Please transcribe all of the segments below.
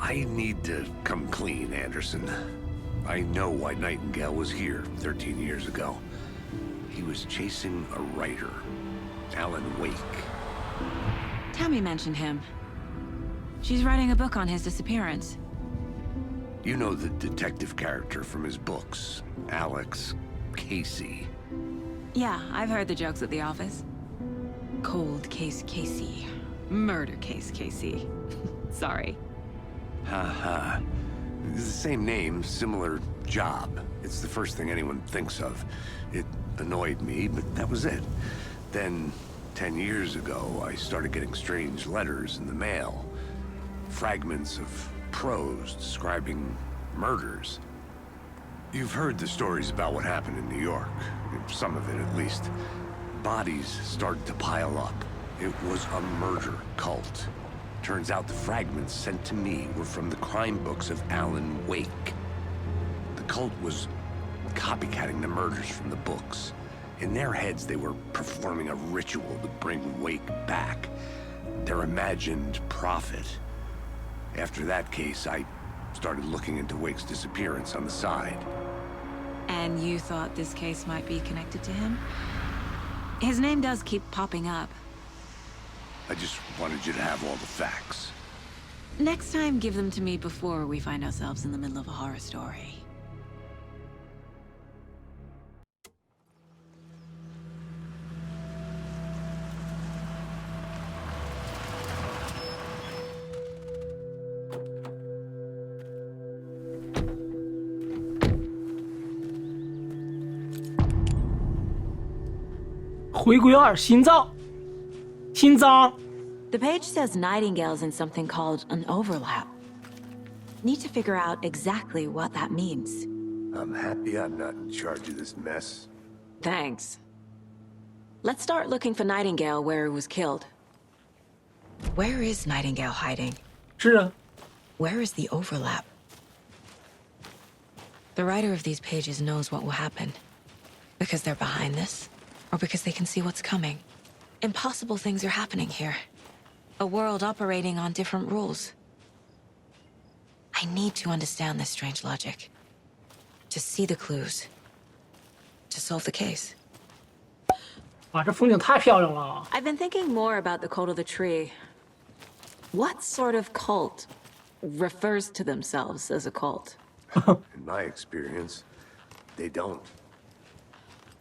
I need to come clean, Anderson. I know why Nightingale was here 13 years ago. He was chasing a writer, Alan Wake. Tammy mentioned him. She's writing a book on his disappearance. You know the detective character from his books, Alex Casey. Yeah, I've heard the jokes at the office. Cold case Casey. Murder case Casey. Sorry. Haha. It's the same name, similar job. It's the first thing anyone thinks of. It annoyed me, but that was it. Then, 10 years ago, I started getting strange letters in the mail. Fragments of prose describing murders. You've heard the stories about what happened in New York. Some of it, at least. Bodies started to pile up. It was a murder cult. Turns out the fragments sent to me were from the crime books of Alan Wake. The cult was copycatting the murders from the books. In their heads, they were performing a ritual to bring Wake back. Their imagined prophet. After that case, I started looking into Wake's disappearance on the side. And you thought this case might be connected to him? His name does keep popping up. I just wanted you to have all the facts. Next time, give them to me before we find ourselves in the middle of a horror story. 回归2心脏 The page says Nightingale's in something called an overlap. Need to figure out exactly what that means. I'm happy I'm not in charge of this mess. Thanks. Let's start looking for Nightingale where he was killed. Where is Nightingale hiding? 是啊 Where is the overlap? The writer of these pages knows what will happen. Because they're behind this, or because they can see what's coming. Impossible things are happening here. A world operating on different rules. I need to understand this strange logic. To see the clues. To solve the case. 啊，这风景太漂亮了。 I've been thinking more about the cult of the tree. What sort of cult refers to themselves as a cult? In my experience, they don't.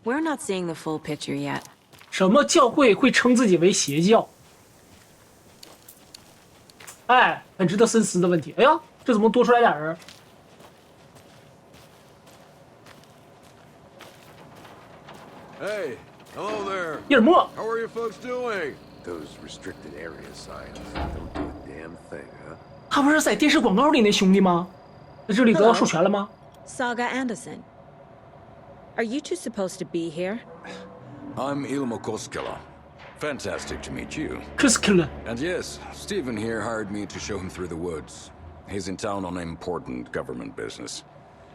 We're not seeing the full picture yet. 什么教会会称自己为邪教？哎，很值得深思的问题。哎呀，这怎么多出来俩人？ Hey, hello there. 叶尔默， How are you folks doing? Those restricted area signs don't do a damn thing, huh? 他不是在电视广告里那兄弟吗？在这里得到授权了吗？ Saga Anderson. Are you two supposed to be here? I'm Ilmo Koskela. Fantastic to meet you. Koskela， And yes, Stephen here hired me to show him through the woods. He's in town on important government business.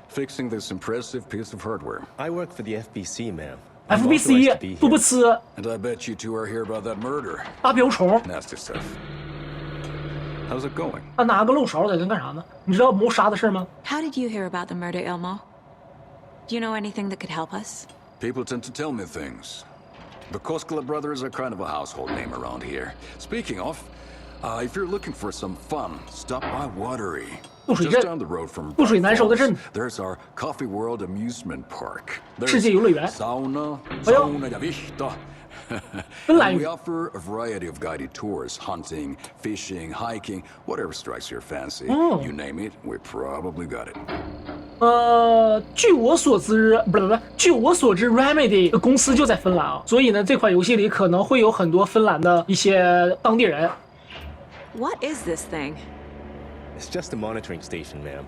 Fixing this impressive piece of hardware. I work for the FBC, ma'am. I'm authorized to FBC be 杜 here. 布茨 And I bet you two are here about that murder. 大瓢虫， Nasty stuff. How's it going? 他拿个漏勺在这干啥呢？你知道谋杀的事吗？ How did you hear about the murder, Ilmo? Do you know anything that could help us? People tend to tell me things. The Koskela brothers are kind of a household name around here. Speaking of, if you're looking for some fun, stop by Watery. 不水 Just 镇 down the road from 不水难收的 Falls, 镇 there's our Coffee World Amusement Park. 世界游乐园 Sauna, 哎呦 sauna ja vihta. 芬兰 And 语 we offer a variety of guided tours, hunting, fishing, hiking, whatever strikes your fancy. You name it, we probably got it. 据我所知，据我所知 ，Remedy 公司就在芬兰啊，所以呢，这款游戏里可能会有很多芬兰的一些当地人。 What is this thing? It's just a monitoring station, ma'am.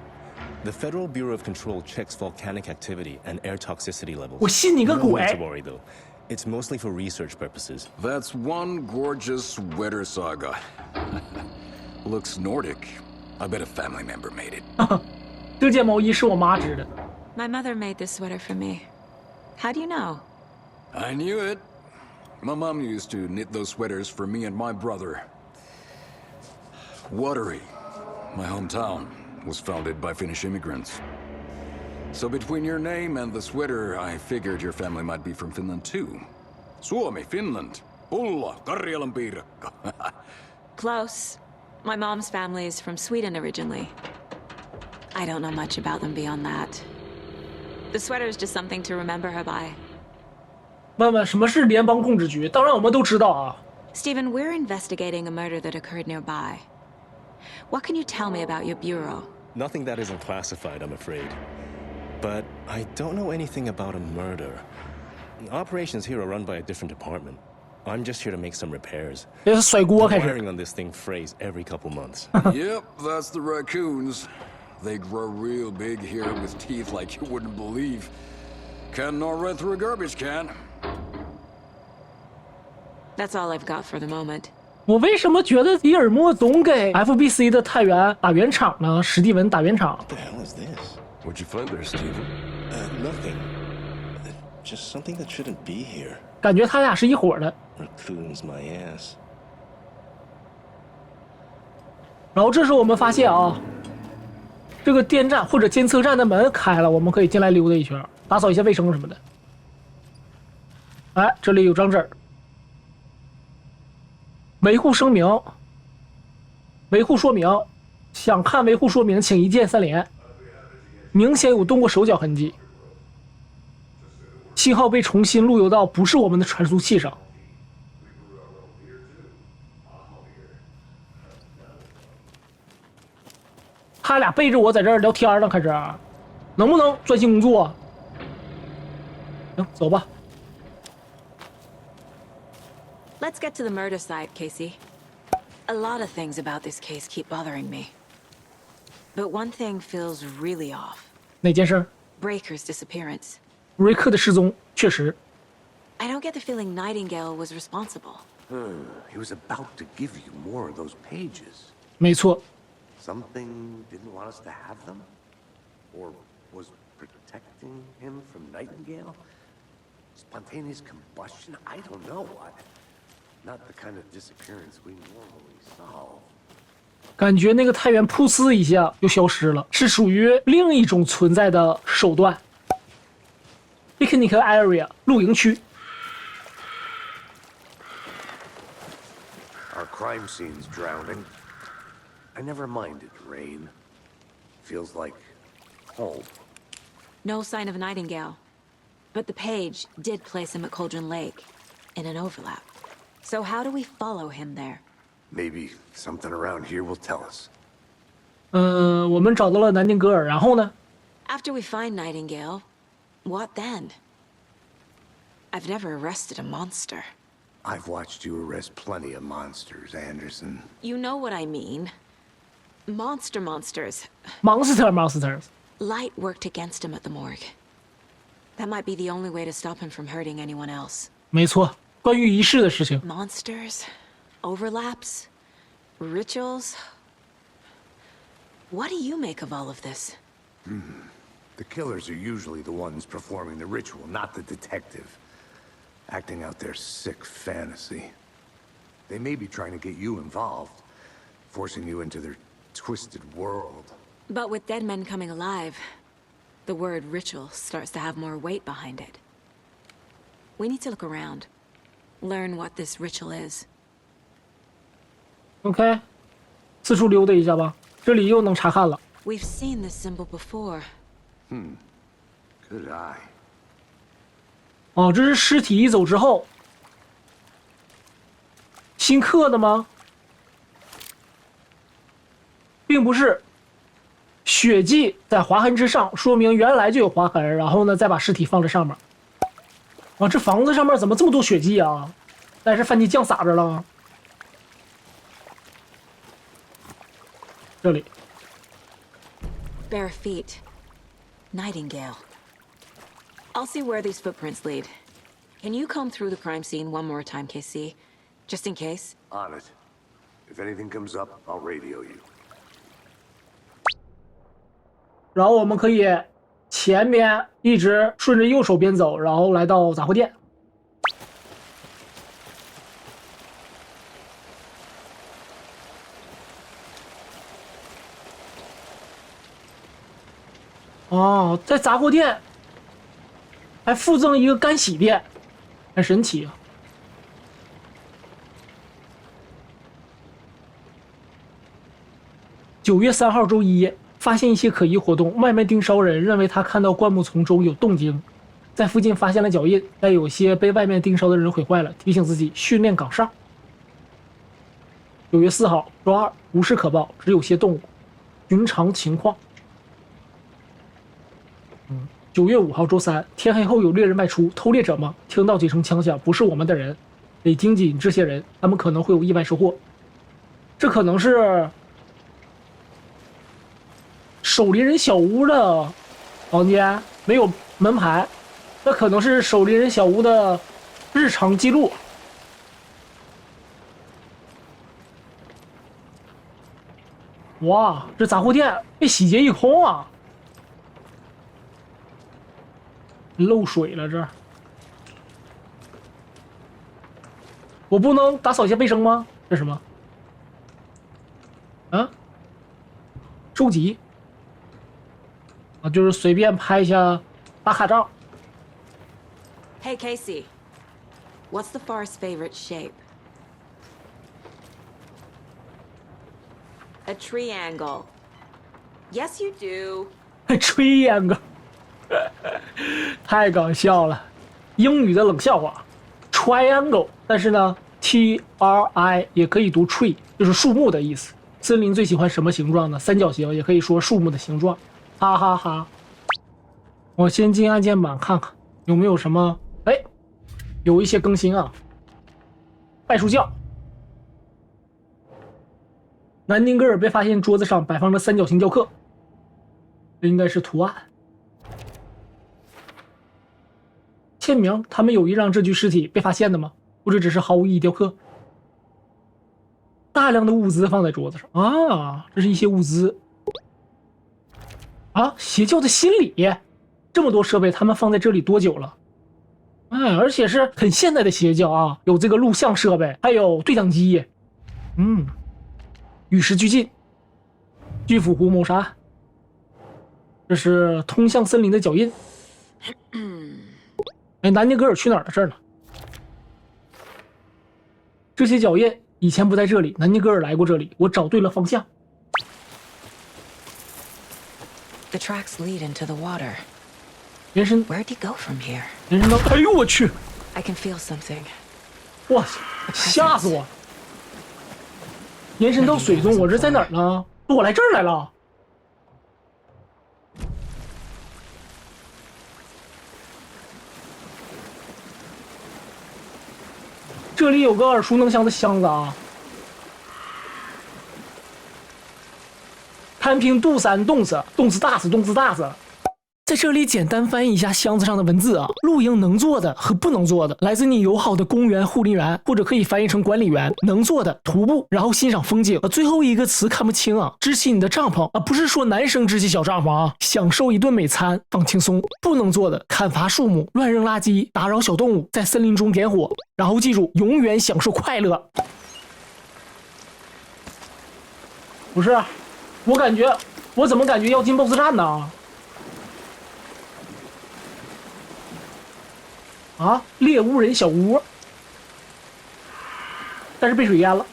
The Federal Bureau of Control checks volcanic activity and air toxicity levels. 我信你个 No need 鬼！ to worry, though. It's mostly for research purposes. That's one gorgeous sweater saga. Looks Nordic. I bet a family member made it. 这件毛衣是我妈织的。 My mother made this sweater for me. How do you know? I knew it. My mom used to knit those sweaters for me and my brother. Watery. my hometown, was founded by Finnish immigrants. So between your name and the sweater, I figured your family might be from Finland too. Suomi, Finland. Pulla, Karjalan piirakka. Close. My mom's family is from Sweden originally. I don't know much about them beyond that. The sweater is just something to remember her by. 问问什么是联邦控制局？当然我们都知道啊。Stephen, we're investigating a murder that occurred nearby. What can you tell me about your bureau? Nothing that isn't classified, I'm afraid. But I don't know anything about a murder. Operations here are run by a different department. I'm just here to make some repairs. 也是甩锅开 The 始。 wiring on this thing frays every couple months. Yep, that's the raccoons. They grow real big here with teeth like you wouldn't believe. Can't nor run through a garbage can. That's all I've got for the moment. 我为什么觉得迪尔莫总给 FBC 的探员打圆场呢？史蒂文打圆场。 What the hell is this? What'd you find there, Steven? Nothing. Just something that shouldn't be here. 感觉他俩是一伙的。 Raccoons my ass. 然后这时候我们发现啊，这个电站或者监测站的门开了，我们可以进来溜达一圈，打扫一下卫生什么的。哎，这里有张纸儿，维护声明，维护说明，想看维护说明，请一键3连。明显有动过手脚痕迹，信号被重新路由到不是我们的传输器上。他俩背着我在这儿聊天呢，开始，能不能专心工作？行，走吧。 Let's get to the murder site, Casey. A lot of things about this case keep bothering me. But one thing feels really off. 哪件事？ Breaker's disappearance. 瑞克的失踪，确实。 I don't get the feeling Nightingale was responsible. He was about to give you more of those pages. 没错， Something didn't want us to have them? Or was protecting him from Nightingale? Spontaneous combustion? I don't know. Not the kind of disappearance we normally solve. 感觉那个探员噗呲一下就消失了，是属于另一种存在的手段。Picnic area 露营区。 Our crime scene's drowning. I never minded rain. Feels like home. No sign of Nightingale. But the page did place him at Cauldron Lake, in an overlap. So how do we follow him there? Maybe something around here will tell us. 我们找到了南丁格尔，然后呢？ After we find Nightingale, what then? I've never arrested a monster. I've watched you arrest plenty of monsters, Anderson. You know what I mean. Monsters. Monsters. Light worked against him at the morgue. That might be the only way to stop him from hurting anyone else. 没错，关于仪式的事情。 Monsters? Overlaps? Rituals? What do you make of all of this? The killers are usually the ones performing the ritual, not the detective. Acting out their sick fantasy. They may be trying to get you involved, forcing you into their twisted world. But with dead men coming alive, the word ritual starts to have more weight behind it. We need to look around. Learn what this ritual is. OK， 四处溜达一下吧，这里又能查看了。 We've seen this symbol before. Good eye. 哦，这是尸体一走之后新刻的吗？并不是，血迹在划痕之上，说明原来就有划痕，然后呢再把尸体放在上面。啊，这房子上面怎么这么多血迹啊？那是番茄酱撒着了吗？这里 Bare feet. Nightingale. I'll see where these footprints lead. Can you comb through the crime scene one more time, KC? Just in case? On it. If anything comes up, I'll radio you. 然后我们可以前面一直顺着右手边走，然后来到杂货店。哦，在杂货店还附赠一个干洗店，很神奇啊。9月3号周一，发现一些可疑活动。外面盯梢人认为他看到灌木丛中有动静，在附近发现了脚印，但有些被外面盯梢的人毁坏了，提醒自己训练岗上。9月4号周二，无事可报，只有些动物，寻常情况。9月5号周三，天黑后有猎人外出，偷猎者吗？听到几声枪响，不是我们的人，得盯紧这些人，他们可能会有意外收获。这可能是守林人小屋的房间，没有门牌，那可能是守林人小屋的日常记录。哇，这杂货店被洗劫一空啊！漏水了这。我不能打扫一下卫生吗？这是什么？啊？收集啊，就是随便拍一下打卡照。 Hey, Casey. What's the forest's favorite shape? A triangle. Yes, you do. triangle 太搞笑了，英语的冷笑话 triangle， 但是呢 tri 也可以读 tree， 就是树木的意思。森林最喜欢什么形状呢？三角形，也可以说树木的形状，哈哈哈。我先进按键板看看有没有什么，哎，有一些更新啊。拜书教，南丁格尔被发现桌子上摆放着三角形雕刻，这应该是图案。签名，他们有意让这具尸体被发现的吗？或者只是毫无意义雕刻？大量的物资放在桌子上啊，这是一些物资啊。邪教的心理，这么多设备，他们放在这里多久了？哎，而且是很现代的邪教啊，有这个录像设备，还有对讲机。与时俱进。巨斧湖谋杀案，这是通向森林的脚印。哎，南丁格尔去哪儿的事儿呢？这些脚印以前不在这里，南丁格尔来过这里，我找对了方向。The tracks lead into the water. 延伸， Where'd he go from here? 延伸到，哎呦我去！ I can feel something. 哇，吓死我！延伸到水中，我这在哪儿呢？我来这儿来了。这里有个耳熟能详的箱子啊，摊平杜三动词，动词大词，动词大词。在这里简单翻译一下箱子上的文字啊，露营能做的和不能做的，来自你友好的公园护林员，或者可以翻译成管理员。能做的徒步，然后欣赏风景。最后一个词看不清啊，支起你的帐篷啊，不是说男生支起小帐篷啊，享受一顿美餐，放轻松。不能做的，砍伐树木，乱扔垃圾，打扰小动物，在森林中点火。然后记住，永远享受快乐。不是，我怎么感觉要进 BOSS 战呢？啊，猎巫人小屋，但是被水淹了。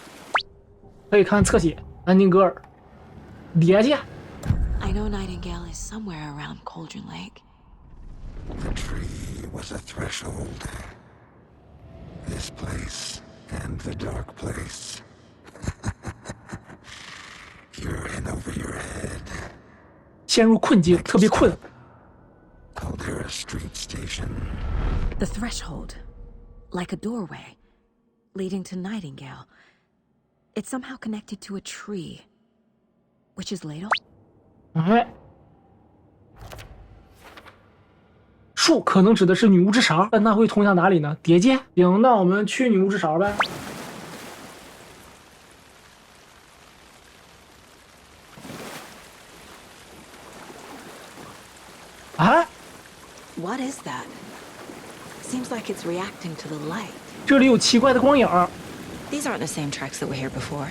可以看侧写，南丁格尔，叠去。I know Nightingale is somewhere around Cauldron Lake. The tree was a threshold. This place and the dark place. You're in over your head. 陷入困境，特别困。Caldera Street Station. The threshold, like a doorway, leading to Nightingale. It's somehow connected to a tree. Witch's Ladle? 哎，树可能指的是女巫之勺，但它会通向哪里呢？叠界。行，那我们去女巫之勺呗。啊？ What is that? Seems like it's reacting to the light. 这里有奇怪的光影。 These aren't the same tracks that were here before.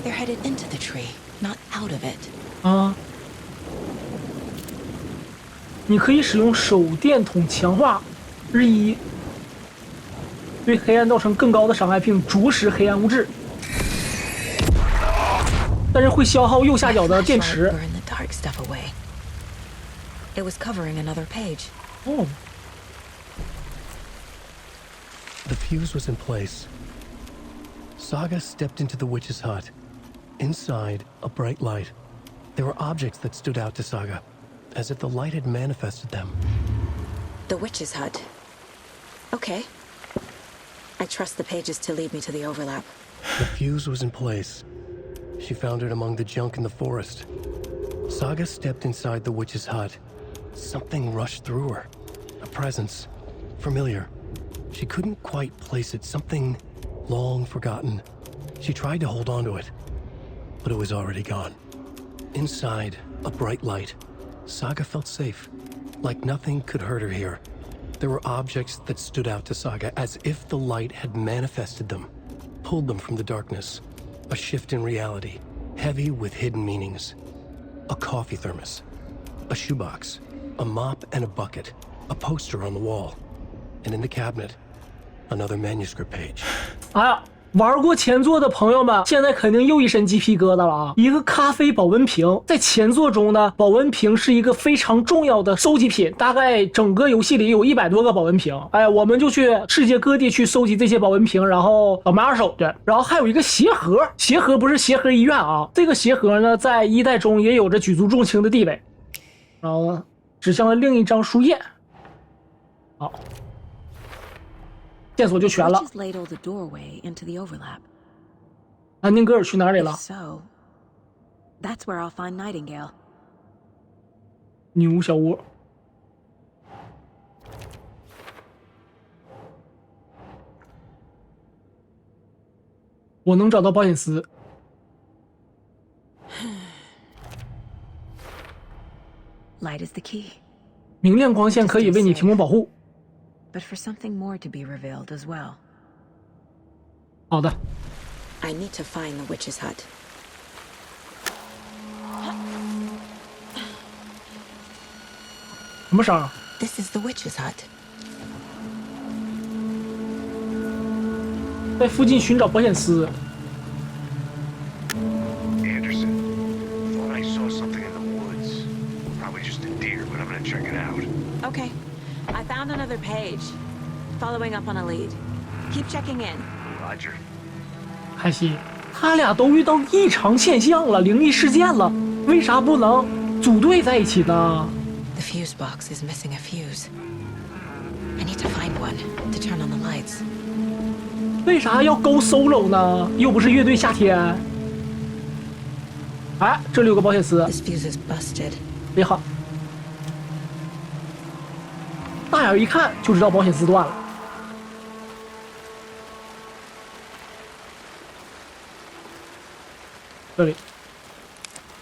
They're headed into the tree, not out of it. 啊，你可以使用手电筒强化日一，对黑暗造成更高的伤害，并啄食黑暗物质，但是会消耗右下角的电池。It was covering another page. 哦， The fuse was in place. Saga stepped into the witch's hut. Inside, a bright light. There were objects that stood out to Saga, as if the light had manifested them. The witch's hut. Okay. I trust the pages to lead me to the overlap. The fuse was in place. She found it among the junk in the forest. Saga stepped inside the witch's hut. Something rushed through her. A presence. Familiar. She couldn't quite place it. Something long forgotten. She tried to hold on to it, but it was already gone. Inside, a bright light. Saga felt safe, like nothing could hurt her here. There were objects that stood out to Saga as if the light had manifested them, pulled them from the darkness. A shift in reality, heavy with hidden meanings. A coffee thermos, a shoebox, a mop and a bucket, a poster on the wall, and in the cabinet, another manuscript page. 哎呀，玩过前作的朋友们，现在肯定又一身鸡皮疙瘩了啊！一个咖啡保温瓶，在前作中呢，保温瓶是一个非常重要的收集品，大概整个游戏里有100多个保温瓶。哎，我们就去世界各地去收集这些保温瓶，然后买二手的。然后还有一个鞋盒，鞋盒不是鞋盒医院啊，这个鞋盒呢，在1代中也有着举足重轻的地位。然后呢，指向了另一张书页。好。线索就全了。安宁格尔去哪里了？女巫小屋。我能找到保险丝。明亮光线可以为你提供保护。But for something more to be revealed as well. 好的。I need to find the witch's hut. 什么声？ This is the witch's hut. 在附近寻找保险丝。Anderson, thought I saw something in the woods. Probably just a deer, but I'm gonna check it out. Okay. I found another page. Following up on a lead. Keep checking in. Roger. 开心，他俩都遇到异常现象了，灵异事件了，为啥不能组队在一起呢 The fuse box is missing a fuse. I need to find one to turn on the lights. 为啥要go solo 呢？又不是乐队夏天。哎，这里有个保险丝。This fuse is busted. 别好。大眼一看就知道保险丝断了。这里。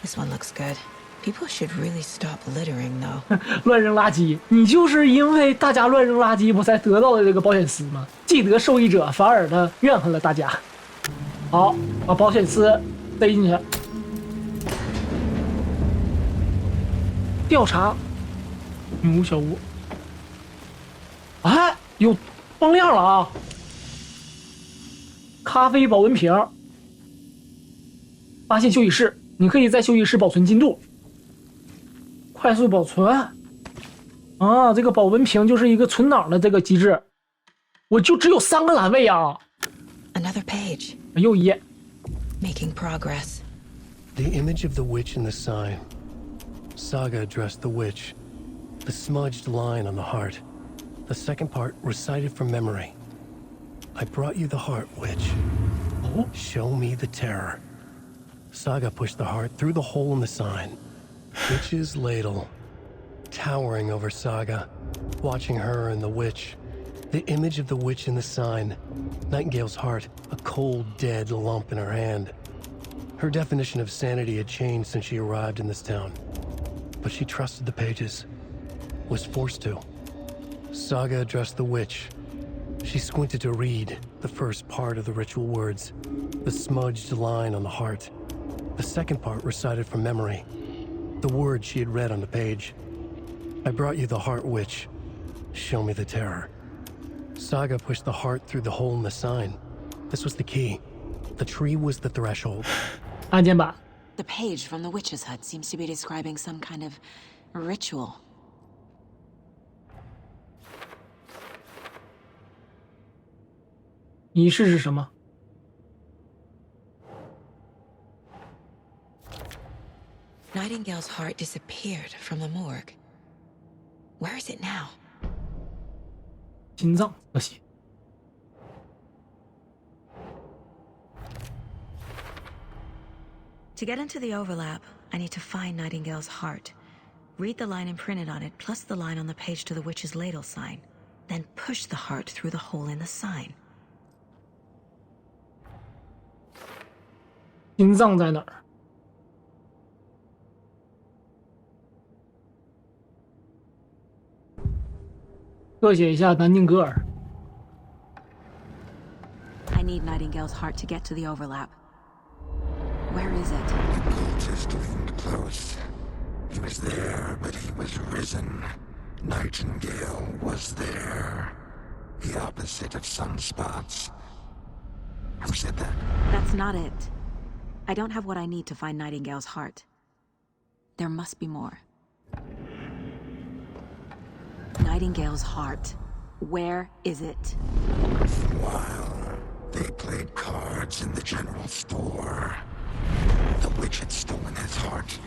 This one looks good. People should really stop littering, though. 乱扔垃圾，你就是因为大家乱扔垃圾，我才得到了这个保险丝吗？既得受益者，反而呢怨恨了大家。好，把保险丝塞进去。调查女巫小屋。哎，有光亮了啊！咖啡保温瓶，发现休息室，你可以在休息室保存进度，快速保存。啊，这个保温瓶就是一个存档的这个机制。我就只有3个栏位啊。Another page. 又一页。Making progress. The image of the witch in the sign. Saga addressed the witch. The smudged line on the heart. The second part recited from memory. I brought you the heart, witch. Oh. Show me the terror. Saga pushed the heart through the hole in the sign. Witch's ladle. Towering over Saga, watching her and the witch. The image of the witch in the sign. Nightingale's heart, a cold, dead lump in her hand. Her definition of sanity had changed since she arrived in this town. But she trusted the pages. Was forced to. Saga addressed the witch. She squinted to read the first part of the ritual words, the smudged line on the heart. The second part recited from memory, the words she had read on the page. I brought you the Heart Witch. Show me the terror. Saga pushed the heart through the hole in the sign. This was the key. The tree was the threshold. 案件版 The page from the witch's hut seems to be describing some kind of ritual. 仪式是什么？ Nightingale's heart disappeared from the morgue. Where is it now? 心脏和血。 To get into the overlap, I need to find Nightingale's heart. Read the line imprinted on it, plus the line on the page to the witch's ladle sign. Then push the heart through the hole in the sign. 心脏在哪儿？ 特写一下南丁格尔。 I need Nightingale's heart to get to the overlap. Where is it? The cultist leaned close. He was there, but he was risen. Nightingale was there. The opposite of sunspots. Who said that? That's not it. I don't have what I need to find Nightingale's heart. There must be more. Nightingale's heart. Where is it? While they played cards in the general store, the witch had stolen his heart.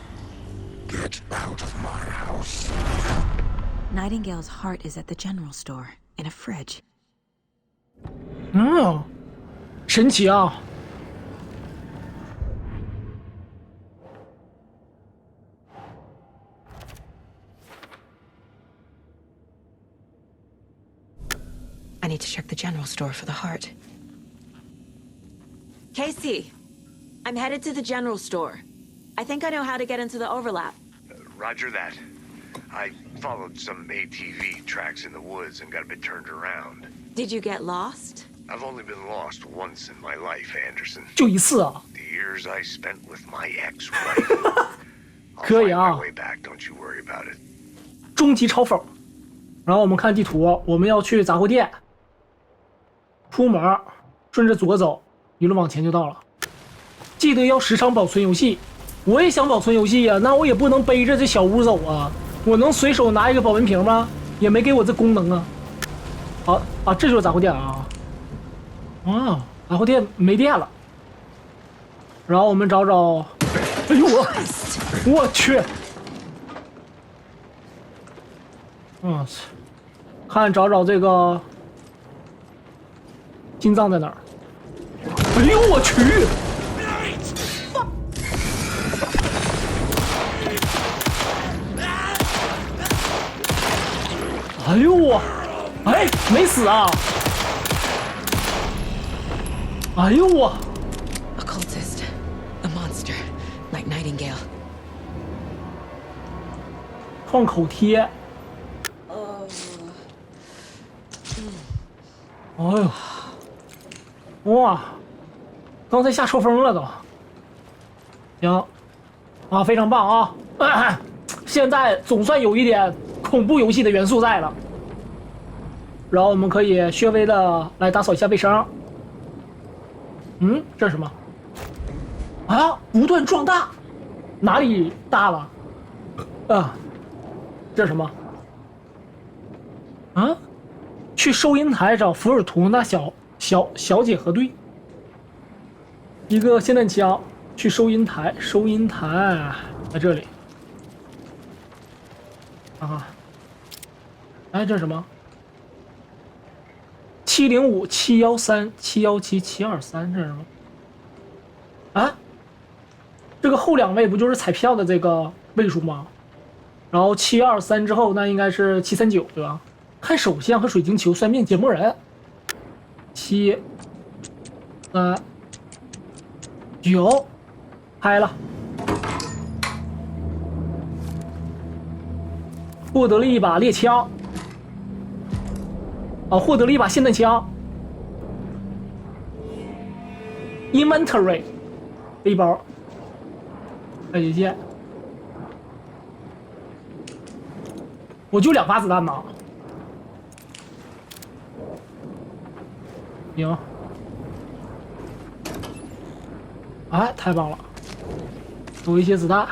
Get out of my house. Nightingale's heart is at the general store, in a fridge. 嗯，神奇啊！ I need to check the general store for the heart. Casey, I'm headed to the general store. I think I know how to get into the overlap. Roger that. I followed some ATV tracks in the woods and got a bit turned around. Did you get lost? I've only been lost once in my life, Anderson. 就一次啊， The years I spent with my ex-wife. I'll 可以 find 啊 my way back, don't you worry about it. 终极嘲讽。然后我们看地图，我们要去杂货店。出门，顺着左走，一路往前就到了。记得要时常保存游戏。我也想保存游戏呀，那我也不能背着这小屋走啊。我能随手拿一个保温瓶吗？也没给我这功能啊。好啊，这就是杂货店啊。啊，杂货店没电了。然后我们找找，哎呦我去！嗯，看找找这个心脏在哪儿？哎呦我去！哎呦我，哎，没死啊！哎呦我， A cultist. A monster. Like Nightingale. 创口贴。哎呦，哇，刚才吓抽风了都。行，啊，非常棒啊！现在总算有一点恐怖游戏的元素在了。然后我们可以稍微的来打扫一下卫生。嗯，这是什么？啊，不断壮大，哪里大了？啊，这是什么？啊？去收银台找福尔图那小姐核对。一个霰弹枪，去收银台，收银台在这里。啊，哎，这是什么？705、713、717、723，这是什么？啊，这个后两位不就是彩票的这个位数吗？然后723之后，那应该是739，对吧？看手相和水晶球算命解梦人，7、3、9，开了，获得了一把猎枪，获得了一把霰弹枪 ，inventory， 背包，快捷键，我就2发子弹呢。行。哎，太棒了！有一些子弹。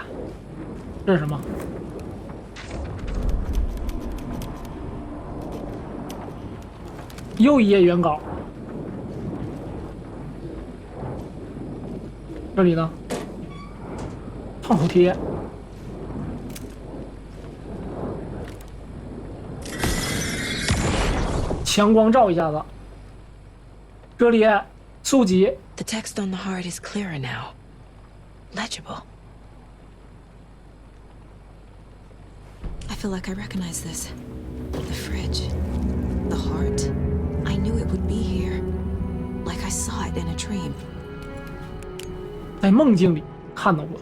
这是什么？又一页原稿。这里呢？创口贴。强光照一下子。这里速记。The text on the heart is clearer now. Legible. I feel like I recognize this. The fridge. The heart. I knew it would be here. Like I saw it in a dream. 在梦境里看到过。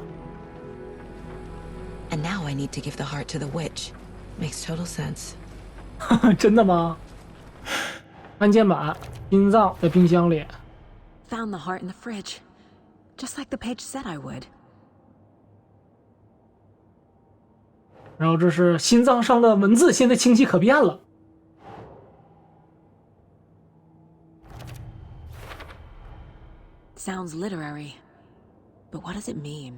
And now I need to give the heart to the witch. Makes total sense. 真的吗？按键板，心脏在冰箱里。Found the heart in the fridge. Just like the page said I would. 然后这是心脏上的文字，现在清晰可辨了。Sounds literary, but what does it mean?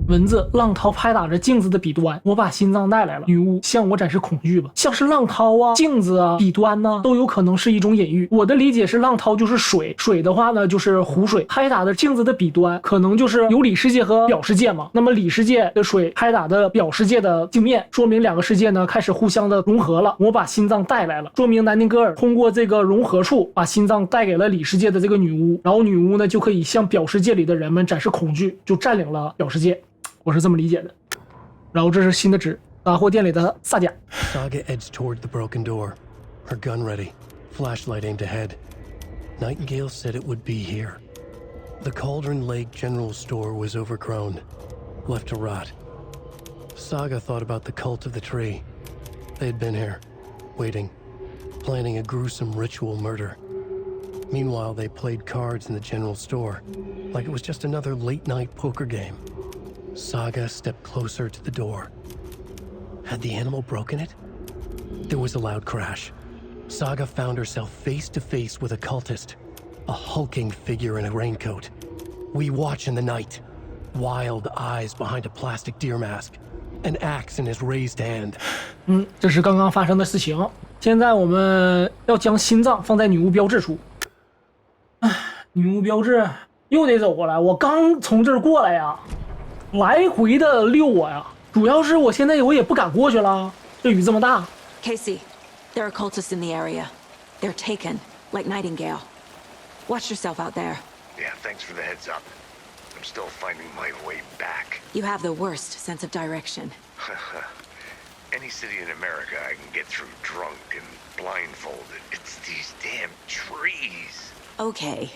文字：浪涛拍打着镜子的彼端，我把心脏带来了。女巫向我展示恐惧吧，像是浪涛啊、镜子啊、彼端呢，都有可能是一种隐喻。我的理解是，浪涛就是水，水的话呢就是湖水，拍打的镜子的彼端，可能就是有里世界和表世界嘛。那么里世界的水拍打的表世界的镜面，说明2个世界呢开始互相的融合了。我把心脏带来了，说明南丁格尔通过这个融合处，把心脏带给了里世界的这个女巫，然后女巫呢就可以向表世界里的人们展示恐惧，就占领了表世界。我是这么理解的。然后这是新的纸，杂货店里的萨甲。Saga edged toward the broken door, her gun ready, flashlight aimed ahead. Nightingale said it would be here. The Cauldron Lake General Store was overgrown, left to rot. Saga thought about the cult of the tree. They had been here, waiting, planning a gruesome ritual murder. Meanwhile, they played cards in the general store, like it was just another late-night poker game. Saga stepped closer to the door. Had the animal broken it? There was a loud crash. Saga found herself face to face with a cultist, a hulking figure in a raincoat. We watch in the night, wild eyes behind a plastic deer mask, an axe in his raised hand. 这是刚刚发生的事情。现在我们要将心脏放在女巫标志处。女巫标志又得走过来，我刚从这儿过来呀。来回的溜我呀，主要是我现在我也不敢过去了，这雨这么大。Casey, there are cultists in the area. They're taken, like Nightingale. Watch yourself out there. Yeah, thanks for the heads up. I'm still finding my way back. You have the worst sense of direction. Any city in America I can get through drunk and blindfolded. It's these damn trees. Okay.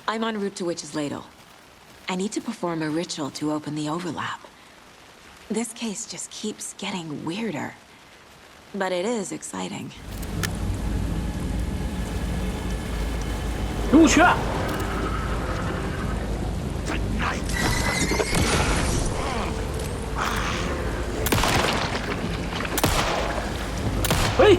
I'm en route to Witch's Ladle. I need to perform a ritual to open the overlap. This case just keeps getting weirder. But it is exciting. 入去。喂。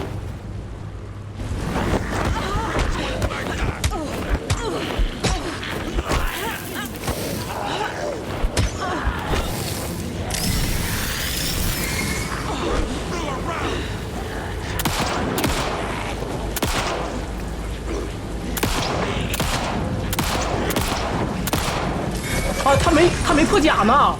啊，他没破甲呢。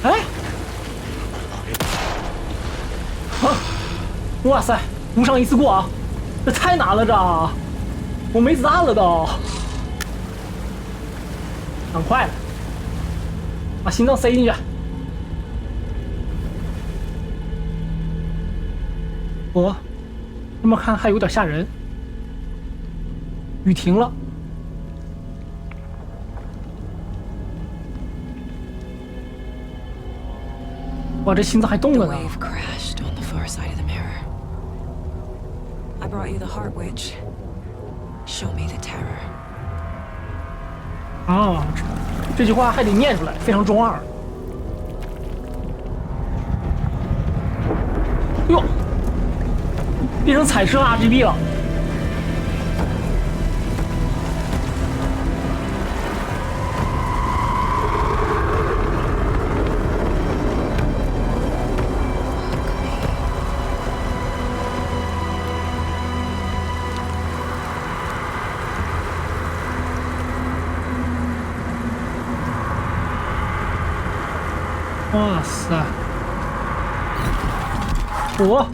哎，啊，哇塞！无伤一次过啊，这太难了，这我没子弹了都，赶快了，把心脏塞进去。我这么看还有点吓人。雨停了，哇，这心脏还动 The 了呢。 wave crashed on the far side of the mirror. I brought you the heart witch. Show me the terror. 啊，这句话还得念出来，非常中二。哟，变成彩色 RGB 了。哇塞！我